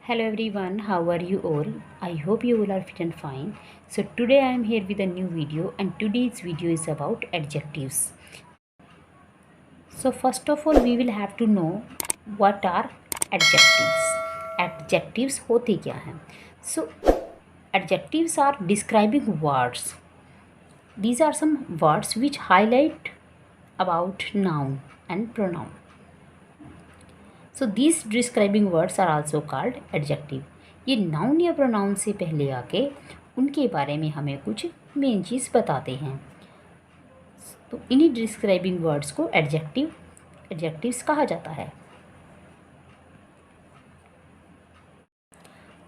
Hello everyone, how are you all? I hope you all are fit and fine. So today I am here with a new video, and today's video is about adjectives. So first of all we will have to know what are adjectives. Adjectives होते क्या हैं? So adjectives are describing words. These are some words which highlight about noun and pronoun. So this describing words are also called adjective. ये noun या pronoun से पहले आके उनके बारे में हमें कुछ मेन चीज़ बताते हैं. तो इन्हीं डिस्क्राइबिंग वर्ड्स को एडजेक्टिव्स कहा जाता है.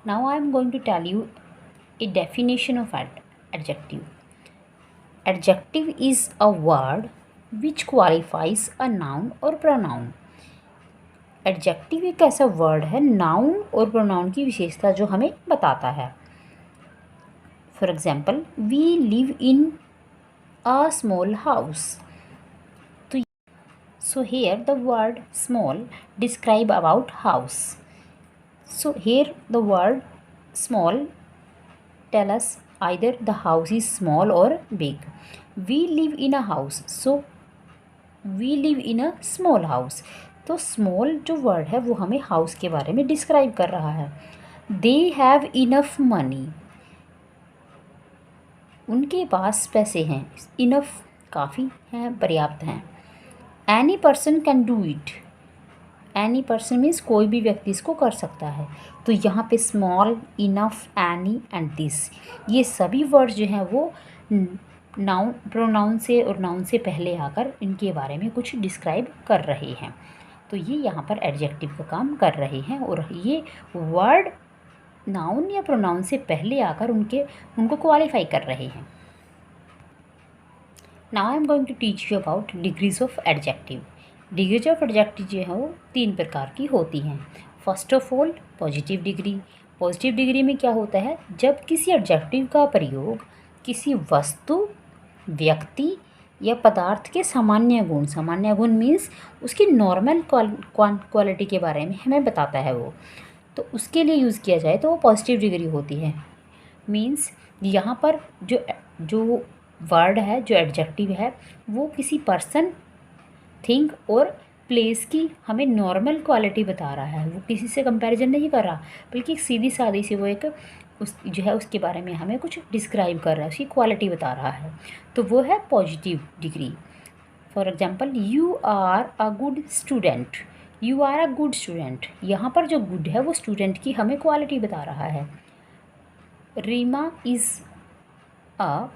Now I am going to tell you a definition of adjective. Adjective is a word which qualifies a noun or pronoun. Adjective एक ऐसा वर्ड है नाउन और प्रोनाउन की विशेषता जो हमें बताता है. For example, we live in a small house. तो so here the word small describe about house. So here the word small tell us either the house is small और big. We live in a house, so we live in a small house. तो small जो word है वो हमें house के बारे में describe कर रहा है. They have enough money. उनके पास पैसे हैं. इनफ काफ़ी हैं, पर्याप्त हैं. Any person can do it. Any person means कोई भी व्यक्ति इसको कर सकता है. तो यहाँ पे small, enough, any and this, ये सभी वर्ड्स जो हैं वो नाउन, प्रोनाउन से और नाउन से पहले आकर इनके बारे में कुछ डिस्क्राइब कर रहे हैं. तो ये यहाँ पर एडजेक्टिव का काम कर रहे हैं और ये वर्ड नाउन या प्रोनाउन से पहले आकर उनको क्वालिफाई कर रहे हैं. Now I am going to teach you about degrees of adjective. Degrees of adjective जो है वो 3 प्रकार की होती हैं. First of all positive degree. Positive degree में क्या होता है, जब किसी एडजेक्टिव का प्रयोग किसी वस्तु, व्यक्ति या पदार्थ के सामान्य गुण मीन्स उसकी नॉर्मल क्वालिटी के बारे में हमें बताता है वो, तो उसके लिए यूज़ किया जाए तो वो पॉजिटिव डिग्री होती है. मीन्स यहाँ पर जो वर्ड है, जो एडजेक्टिव है, वो किसी पर्सन, थिंग और प्लेस की हमें नॉर्मल क्वालिटी बता रहा है. वो किसी से कंपैरिजन नहीं कर रहा, बल्कि सीधी सादी सी वो एक जो है उसके बारे में हमें कुछ डिस्क्राइब कर रहा है, उसकी क्वालिटी बता रहा है. तो वो है positive degree. For example, you are a good student. You are a good student, यहाँ पर जो गुड है वो स्टूडेंट की हमें क्वालिटी बता रहा है. Reema is a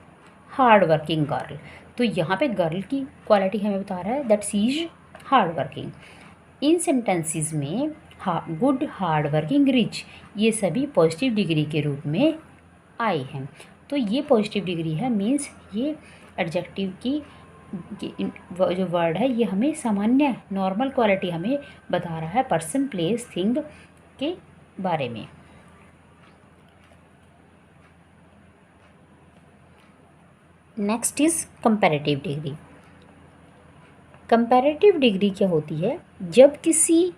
hard working girl. तो यहाँ पे गर्ल की क्वालिटी हमें बता रहा है that she is hard working. In sentences में गुड, हार्ड वर्किंग, रिच, ये सभी पॉजिटिव डिग्री के रूप में आए हैं. तो ये पॉजिटिव डिग्री है. मीन्स ये एडजेक्टिव की जो वर्ड है ये हमें सामान्य नॉर्मल क्वालिटी हमें बता रहा है पर्सन, प्लेस, थिंग के बारे में. Next is comparative degree. Comparative degree क्या होती है, जब किसी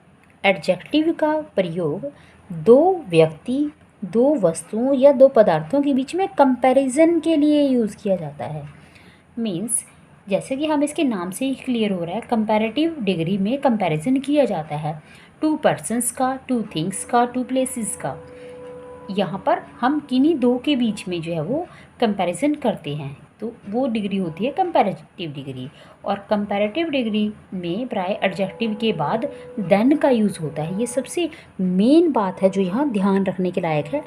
एडजेक्टिव का प्रयोग दो व्यक्ति, दो वस्तुओं या दो पदार्थों के बीच में कंपैरिजन के लिए यूज़ किया जाता है. मीन्स जैसे कि हम इसके नाम से ही क्लियर हो रहा है, कंपैरेटिव डिग्री में कंपैरिजन किया जाता है 2 पर्सन्स का, 2 थिंग्स का, 2 प्लेसेस का. यहाँ पर हम किन्हीं दो के बीच में जो है वो कंपैरिजन करते हैं, तो वो डिग्री होती है कंपैरेटिव डिग्री. और कंपैरेटिव डिग्री में प्राय एडजेक्टिव के बाद देन का यूज़ होता है. ये सबसे मेन बात है जो यहाँ ध्यान रखने के लायक है.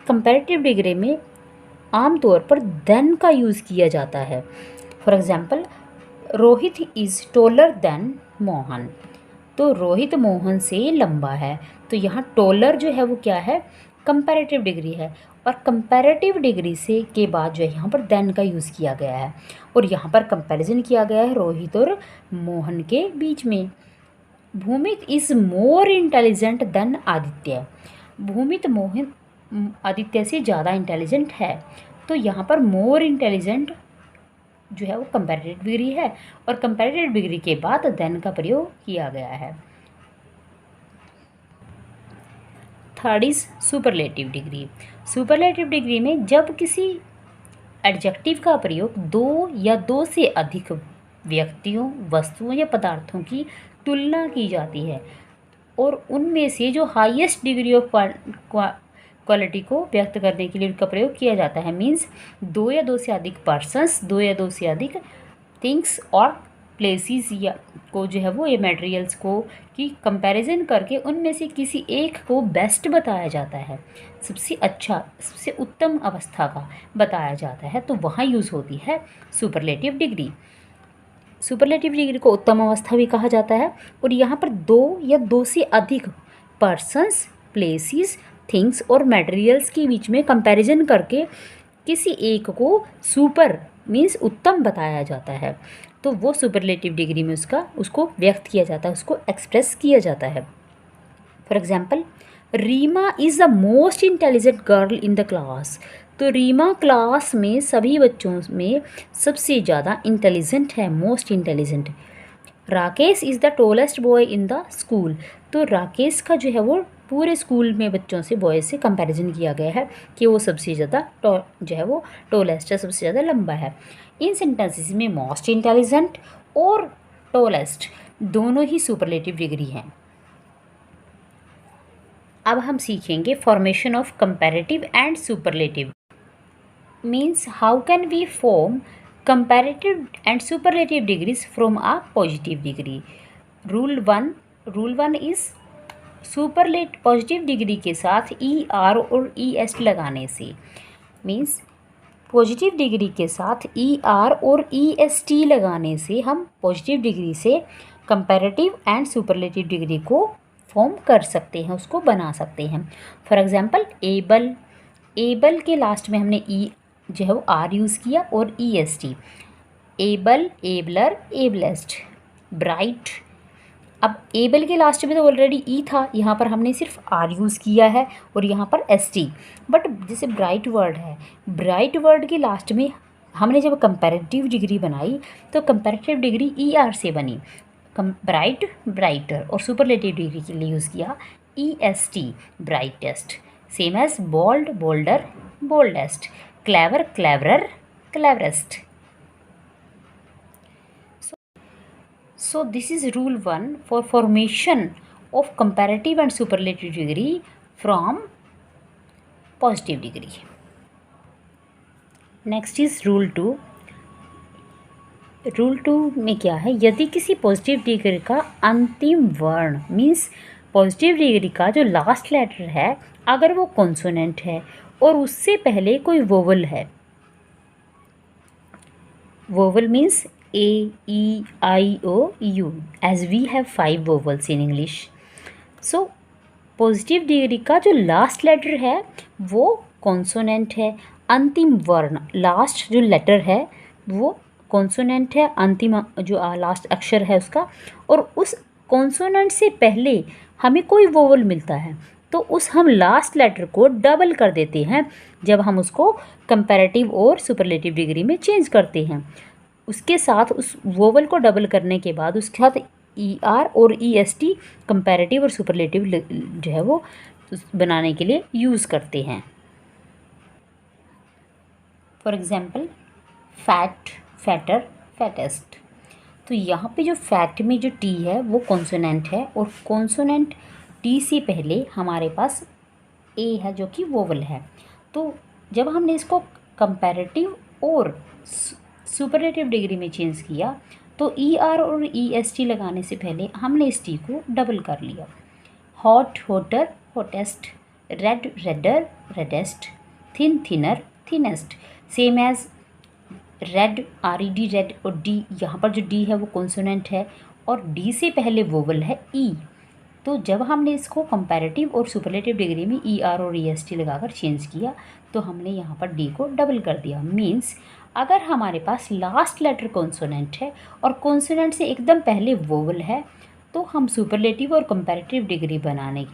कंपैरेटिव डिग्री में आमतौर पर देन का यूज़ किया जाता है. For example, Rohit is taller than Mohan. तो रोहित मोहन से लंबा है. तो यहाँ टॉलर जो है वो क्या है, कंपैरेटिव डिग्री है. और कंपैरेटिव डिग्री से के बाद जो है यहाँ पर देन का यूज़ किया गया है और यहाँ पर कंपैरिजन किया गया है रोहित और मोहन के बीच में. Bhumit is more intelligent then Aditya. Bhumit Mohan Aditya से ज़्यादा इंटेलिजेंट है. तो यहाँ पर मोर इंटेलिजेंट जो है वो कंपैरेटिव डिग्री है और कंपैरेटिव डिग्री के बाद देन का प्रयोग किया गया है. Third is superlative degree. Superlative degree में जब किसी एडजेक्टिव का प्रयोग दो या दो से अधिक व्यक्तियों, वस्तुओं या पदार्थों की तुलना की जाती है और उनमें से जो हाईएस्ट डिग्री ऑफ क्वालिटी को व्यक्त करने के लिए उनका प्रयोग किया जाता है। मीन्स दो या दो से अधिक पर्सन्स, दो या दो से अधिक थिंग्स और प्लेसेस या को जो है वो ये मटेरियल्स को की कंपैरिजन करके उनमें से किसी एक को बेस्ट बताया जाता है, सबसे अच्छा, सबसे उत्तम अवस्था का बताया जाता है, तो वहाँ यूज़ होती है सुपरलेटिव डिग्री। सुपरलेटिव डिग्री को उत्तम अवस्था भी कहा जाता है और यहाँ पर दो या दो से अधिक पर्सन्स, प्लेसेस, थिंग्स और मटेरियल्स के बीच में कंपैरिजन करके किसी एक को सुपर मीन्स उत्तम बताया जाता है, तो वो सुपरलेटिव डिग्री में उसको व्यक्त किया जाता है, उसको एक्सप्रेस किया जाता है। For example, Reema is the most intelligent girl in the class. तो रीमा क्लास में सभी बच्चों में सबसे ज़्यादा इंटेलिजेंट है, most intelligent. Rakesh is the tallest boy in the school. तो राकेश का जो है वो पूरे स्कूल में बच्चों से, बॉय से कंपैरिजन किया गया है कि वो सबसे ज़्यादा जो है वो टॉलेस्ट है, सबसे ज़्यादा लंबा है। इन सेंटेंसेस में मोस्ट इंटेलिजेंट और टॉलेस्ट दोनों ही सुपरलेटिव डिग्री हैं। अब हम सीखेंगे formation of comparative and superlative. Means how can we form comparative and superlative degrees from a positive degree. Rule one is positive degree के साथ ई आर और ई एस लगाने से। मीन्स पॉजिटिव डिग्री के साथ ई आर और E S T लगाने से हम पॉजिटिव डिग्री से कंपैरेटिव एंड सुपरलेटिव डिग्री को फॉर्म कर सकते हैं, उसको बना सकते हैं। फॉर एग्जांपल, एबल के लास्ट में हमने ई जो है वो आर यूज़ किया और E S T. Able, abler, ablest. Bright, अब एबल के लास्ट में तो ऑलरेडी ई था, यहाँ पर हमने सिर्फ आर यूज़ किया है और यहाँ पर एस टी। बट जैसे ब्राइट वर्ड है, ब्राइट वर्ड के लास्ट में हमने जब कंपैरेटिव डिग्री बनाई तो कंपैरेटिव डिग्री ई आर से बनी। ब्राइट, ब्राइटर, और सुपरलेटिव डिग्री के लिए यूज़ किया E S T, brightest. Same as bold, bolder, boldest. Clever, cleverer, cleverest. So this is rule 1 for formation of comparative and superlative degree from positive degree. Next is rule 2. Rule 2 में क्या है, यदि किसी positive degree का अंतिम वर्ण means positive degree का जो लास्ट लेटर है अगर वो कॉन्सोनेंट है और उससे पहले कोई वोवल है। Vowel means A, E, I, O, U, as we have 5 vowels in English. So positive degree का जो लास्ट लेटर है वो कॉन्सोनेंट है, अंतिम वर्ण लास्ट जो लेटर है वो कॉन्सोनेंट है, अंतिम जो लास्ट अक्षर है उसका, और उस कॉन्सोनेंट से पहले हमें कोई वोवल मिलता है तो उस हम लास्ट लेटर को डबल कर देते हैं जब हम उसको कंपैरेटिव और सुपरलेटिव डिग्री में चेंज करते हैं। उसके साथ उस वोवल को डबल करने के बाद उसके साथ ई आर और ई एस टी कंपैरेटिव और सुपरलेटिव जो है वो बनाने के लिए यूज़ करते हैं। For example, fat, fatter, fattest. तो यहाँ पे जो फैट में जो टी है वो कॉन्सोनेंट है और कॉन्सोनेंट टी से पहले हमारे पास ए है जो कि वोवल है। तो जब हमने इसको कंपैरेटिव और सुपरलेटिव डिग्री में चेंज किया तो ई आर और ई एस टी लगाने से पहले हमने इस टी को डबल कर लिया। Hot, hotter, hottest. Red, redder, reddest. Thin, thinner, thinnest. Same as red, R E D, red, और डी, यहाँ पर जो डी है वो कॉन्सोनेंट है और डी से पहले वोवल है ई। तो जब हमने इसको कंपैरेटिव और सुपरलेटिव डिग्री में ई आर और ई एस टी लगाकर चेंज किया तो हमने यहाँ पर डी को डबल कर दिया। मीन्स अगर हमारे पास लास्ट लेटर कॉन्सोनेंट है और कॉन्सोनेंट से एकदम पहले वोवल है तो हम सुपरलेटिव और कंपैरेटिव डिग्री बनाने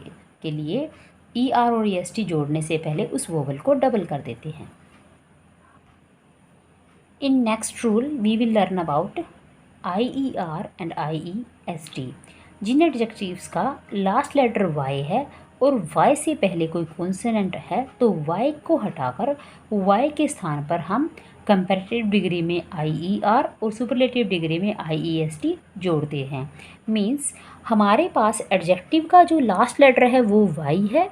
के लिए ई आर और ई एस टी जोड़ने से पहले उस वोवल को डबल कर देते हैं। In next rule we will learn about I E R and I E S T. जिन एडजेक्टिव्स का लास्ट लेटर वाई है और y से पहले कोई कॉन्सोनेंट है तो y को हटाकर y के स्थान पर हम कंपैरेटिव डिग्री में IER और सुपरलेटिव डिग्री में IEST जोड़ते हैं। मीन्स हमारे पास एडजेक्टिव का जो लास्ट लेटर है वो y है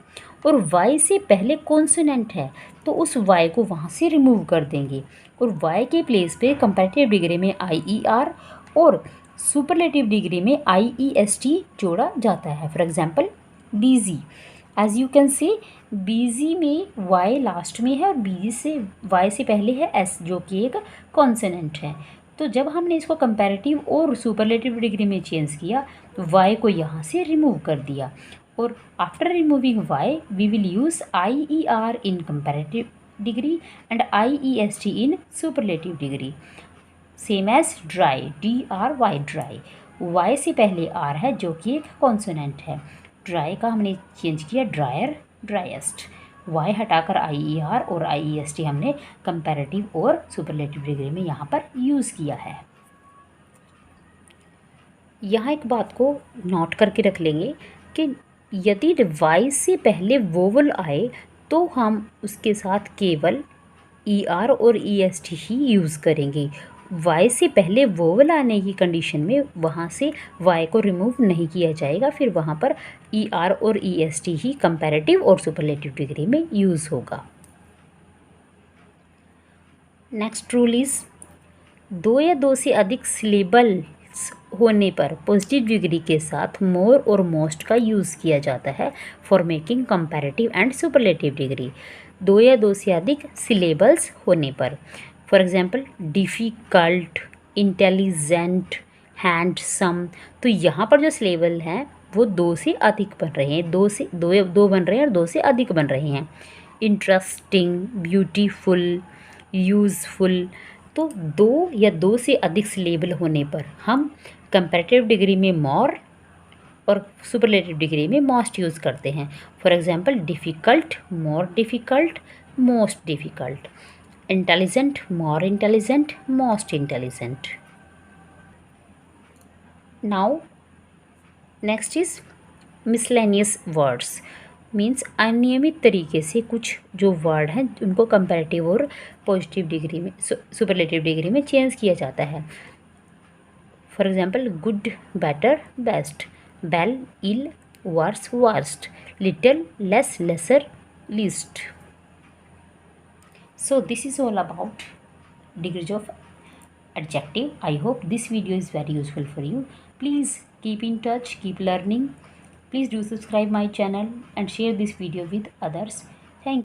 और y से पहले कॉन्सोनेंट है तो उस y को वहाँ से रिमूव कर देंगे और y के प्लेस पे कंपैरेटिव डिग्री में IER और सुपरलेटिव डिग्री में IEST जोड़ा जाता है। For example busy, as you can see busy में y लास्ट में है और बिजी से y से पहले है s जो कि एक कॉन्सोनेंट है। तो जब हमने इसको कंपैरेटिव और सुपरलेटिव डिग्री में चेंज किया तो y को यहाँ से रिमूव कर दिया और after removing y we will use IER in comparative degree and IEST in superlative degree. Same as dry, DRY dry, y से पहले r है जो कि एक कॉन्सोनेंट है। ड्राई का हमने चेंज किया ड्रायर, ड्राइएस्ट, y हटाकर IER और IEST हमने कंपैरेटिव और सुपरलेटिव डिग्री में यहाँ पर यूज़ किया है। यहाँ एक बात को नोट करके रख लेंगे कि यदि y से पहले वोवल आए तो हम उसके साथ केवल ER और EST ही यूज़ करेंगे। y से पहले वोवल आने की कंडीशन में वहाँ से y को रिमूव नहीं किया जाएगा, फिर वहाँ पर ER और EST ही कंपैरेटिव और सुपरलेटिव डिग्री में यूज़ होगा। नेक्स्ट रूल इज़ 2 या 2 से अधिक सिलेबल्स होने पर पॉजिटिव डिग्री के साथ मोर और मोस्ट का यूज़ किया जाता है for making comparative and superlative degree. 2 या 2 से अधिक सिलेबल्स होने पर, for example difficult, intelligent, handsome, तो यहाँ पर जो सिलेबल हैं वो 2 से अधिक बन रहे हैं, 2 बन रहे हैं और 2 से अधिक बन रहे हैं। इंटरेस्टिंग, ब्यूटीफुल, यूज़फुल, तो 2 या 2 से अधिक सिलेबल होने पर हम कंपैरेटिव डिग्री में मोर और सुपरलेटिव डिग्री में मोस्ट यूज़ करते हैं। For example difficult, more difficult, most difficult. Intelligent, more intelligent, most intelligent. Now next is miscellaneous words, means अनियमित तरीके से कुछ जो वर्ड हैं उनको कंपैरेटिव और पॉजिटिव डिग्री में सुपरलेटिव डिग्री में चेंज किया जाता है। For example good, better, best, well, ill, worse, worst, little, less, lesser, least. So this is all about degrees of adjective. I hope this video is very useful for you. Please keep in touch, keep learning. Please do subscribe my channel and share this video with others.